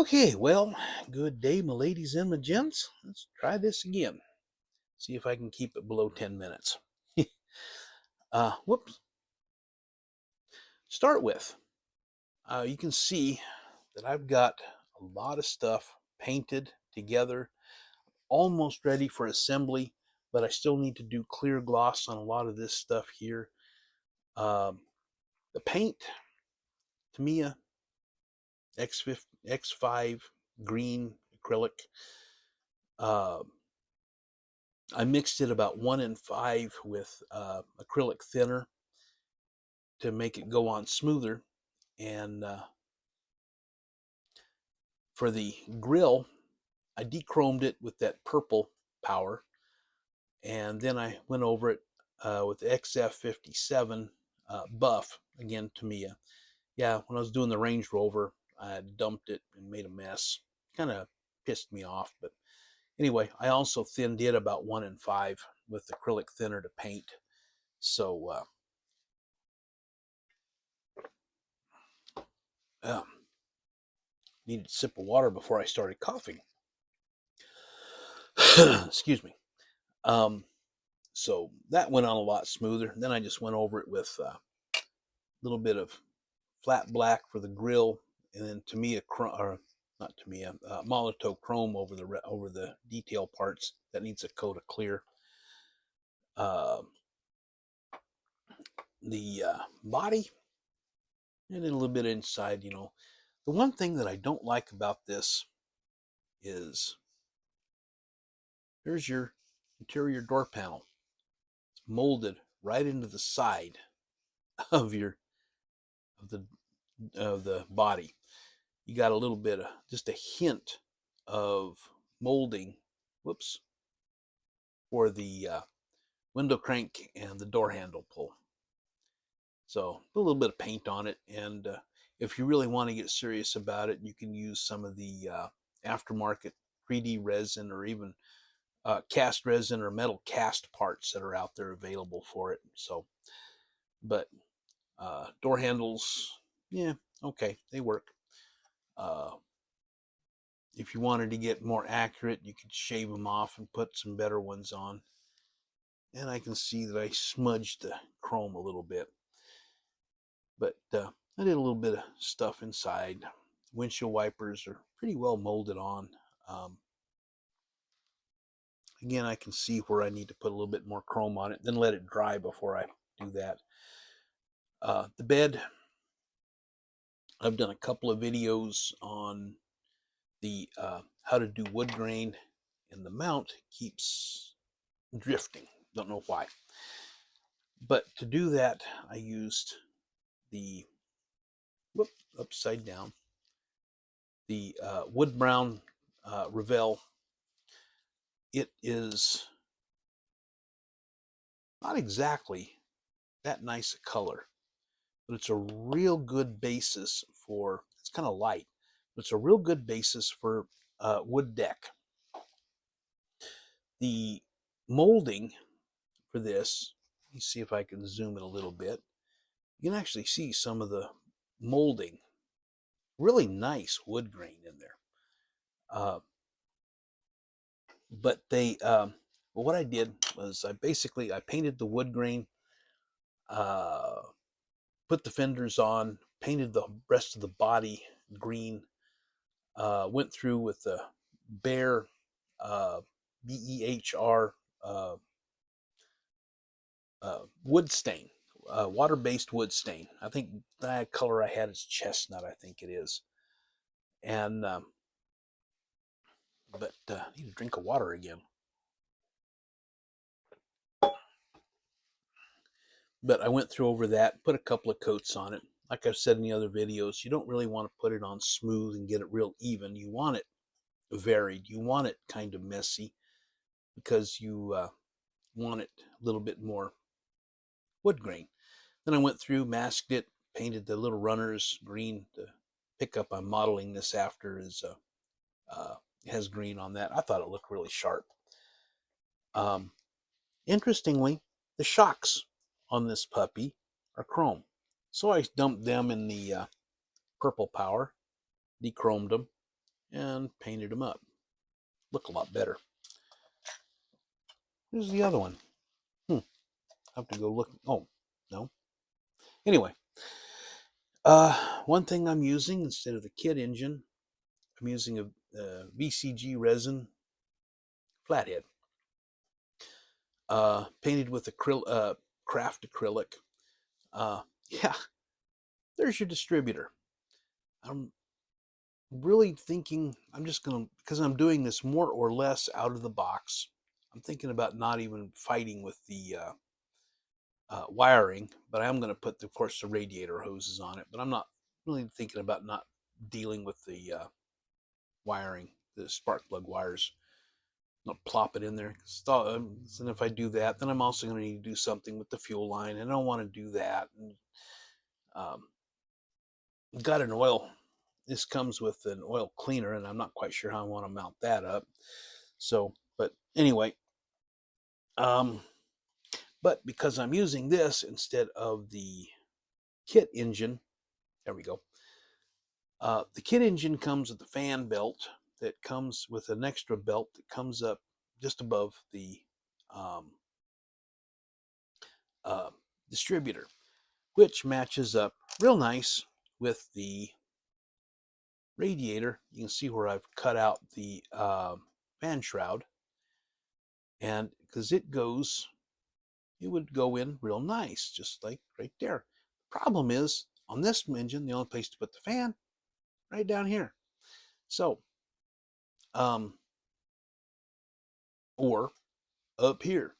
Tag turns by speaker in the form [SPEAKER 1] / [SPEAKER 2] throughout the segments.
[SPEAKER 1] Okay, well, good day, my ladies and my gents. Let's try this again. See if I can keep it below 10 minutes. Whoops. Start with, you can see that I've got a lot of stuff painted together, almost ready for assembly, but I still need to do clear gloss on a lot of this stuff here. The paint, Tamiya X5 green acrylic. I mixed it about 1:5 with acrylic thinner to make it go on smoother. And for the grill, I dechromed it with that purple power. And then I went over it with XF57 buff, again, Tamiya. Yeah, when I was doing the Range Rover, I dumped it and made a mess. Kind of pissed me off, but anyway, I also thinned it about 1:5 with acrylic thinner to paint. So needed a sip of water before I started coughing. Excuse me. So that went on a lot smoother. Then I just went over it with a little bit of flat black for the grill, and then Tamiya or not Tamiya, Molitor chrome over the detail parts. That needs a coat of clear. The body, and then a little bit inside. The one thing that I don't like about this is here's your interior door panel. It's molded right into the side of the body. You got a little bit of just a hint of molding, whoops, for the window crank and the door handle pull. So a little bit of paint on it, and if you really want to get serious about it, you can use some of the aftermarket 3D resin or even cast resin or metal cast parts that are out there available for it. So, but door handles, yeah, okay, they work. If you wanted to get more accurate, you could shave them off and put some better ones on. And I can see that I smudged the chrome a little bit. But I did a little bit of stuff inside. Windshield wipers are pretty well molded on. Again, I can see where I need to put a little bit more chrome on it, then let it dry before I do that. The bed, I've done a couple of videos on the how to do wood grain, and the mount keeps drifting. Don't know why. But to do that, I used the upside down, the wood brown Revell. It is not exactly that nice a color, but it's a real good basis for, it's kind of light, but it's a real good basis for wood deck. The molding for this, let me see if I can zoom it a little bit. You can actually see some of the molding, really nice wood grain in there. But well, what I did was I painted the wood grain, put the fenders on, painted the rest of the body green, went through with the Behr BEHR wood stain, water-based wood stain. I think that color I had is chestnut, I think it is. And but I need a drink of water again. But I went through over that, put a couple of coats on it. Like I've said in the other videos, you don't really want to put it on smooth and get it real even. You want it varied. You want it kind of messy because you want it a little bit more wood grain. Then I went through, masked it, painted the little runners green. The pickup I'm modeling this after has green on that. I thought it looked really sharp. Interestingly, the shocks on this puppy are chrome. So I dumped them in the purple power, dechromed them, and painted them up. Look a lot better. Here's the other one. I have to go look. Oh, no. Anyway, one thing I'm using instead of the kit engine, I'm using a VCG Resin Flathead. Painted with craft acrylic. Yeah, there's your distributor. I'm really thinking I'm just going to, because I'm doing this more or less out of the box, I'm thinking about not even fighting with the wiring, but I am going to put, of course, the radiator hoses on it, but I'm not really thinking about not dealing with the wiring, the spark plug wires. I'll plop it in there. And if I do that, then I'm also going to need to do something with the fuel line, and I don't want to do that. And, got an oil. This comes with an oil cleaner, and I'm not quite sure how I want to mount that up. So, but anyway, but because I'm using this instead of the kit engine, there we go. The kit engine comes with a fan belt that comes with an extra belt that comes up just above the distributor, which matches up real nice with the radiator. You can see where I've cut out the fan shroud, and because it would go in real nice, just like right there. Problem is, on this engine, the only place to put the fan, right down here. So, or up here.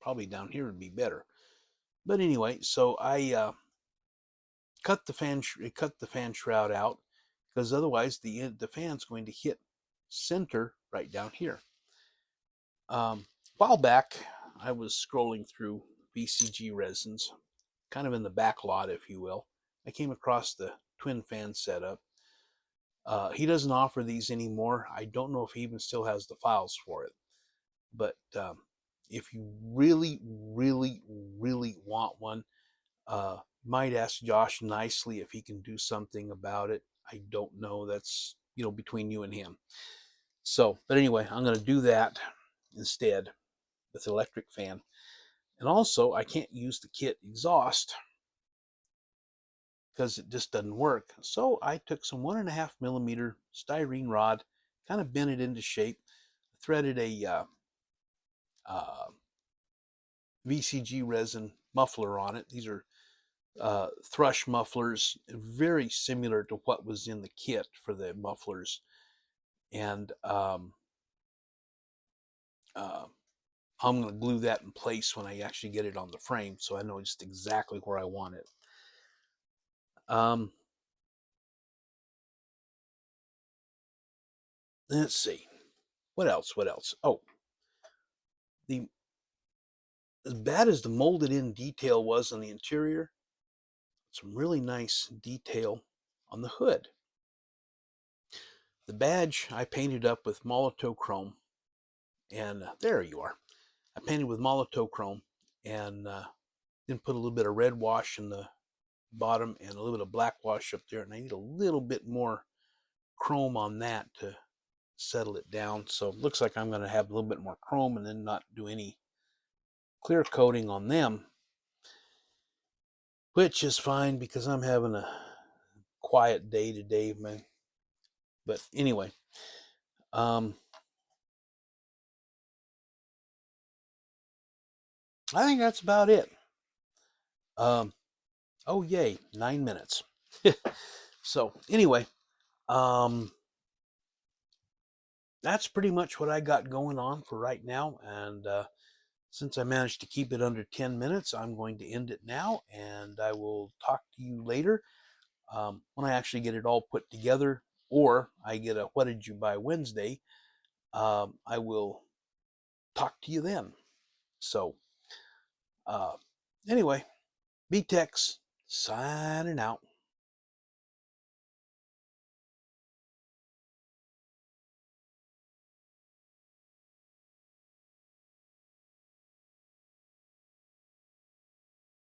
[SPEAKER 1] Probably down here would be better. But anyway, so I cut the fan shroud out, because otherwise the fan's going to hit center right down here. A while back, I was scrolling through VCG Resins, kind of in the back lot, if you will. I came across the twin fan setup. He doesn't offer these anymore. I don't know if he even still has the files for it. But if you really, really, really want one, might ask Josh nicely if he can do something about it. I don't know. That's, between you and him. So, but anyway, I'm going to do that instead with the electric fan. And also, I can't use the kit exhaust because it just doesn't work. So I took some 1.5 millimeter styrene rod, kind of bent it into shape, threaded a VCG resin muffler on it. These are thrush mufflers, very similar to what was in the kit for the mufflers. And I'm going to glue that in place when I actually get it on the frame, so I know just exactly where I want it. Let's see. What else? Oh, as bad as the molded in detail was on the interior, some really nice detail on the hood. The badge I painted up with molotochrome, and there you are. I painted with molotochrome, and then put a little bit of red wash in the bottom and a little bit of black wash up there, and I need a little bit more chrome on that to settle it down. So it looks like I'm going to have a little bit more chrome and then not do any clear coating on them, which is fine because I'm having a quiet day today, man. But anyway, I think that's about it. Oh yay, 9 minutes. So anyway, that's pretty much what I got going on for right now. And since I managed to keep it under 10 minutes, I'm going to end it now, and I will talk to you later when I actually get it all put together, or I get a what did you buy Wednesday. I will talk to you then. So anyway, BTEX signing out.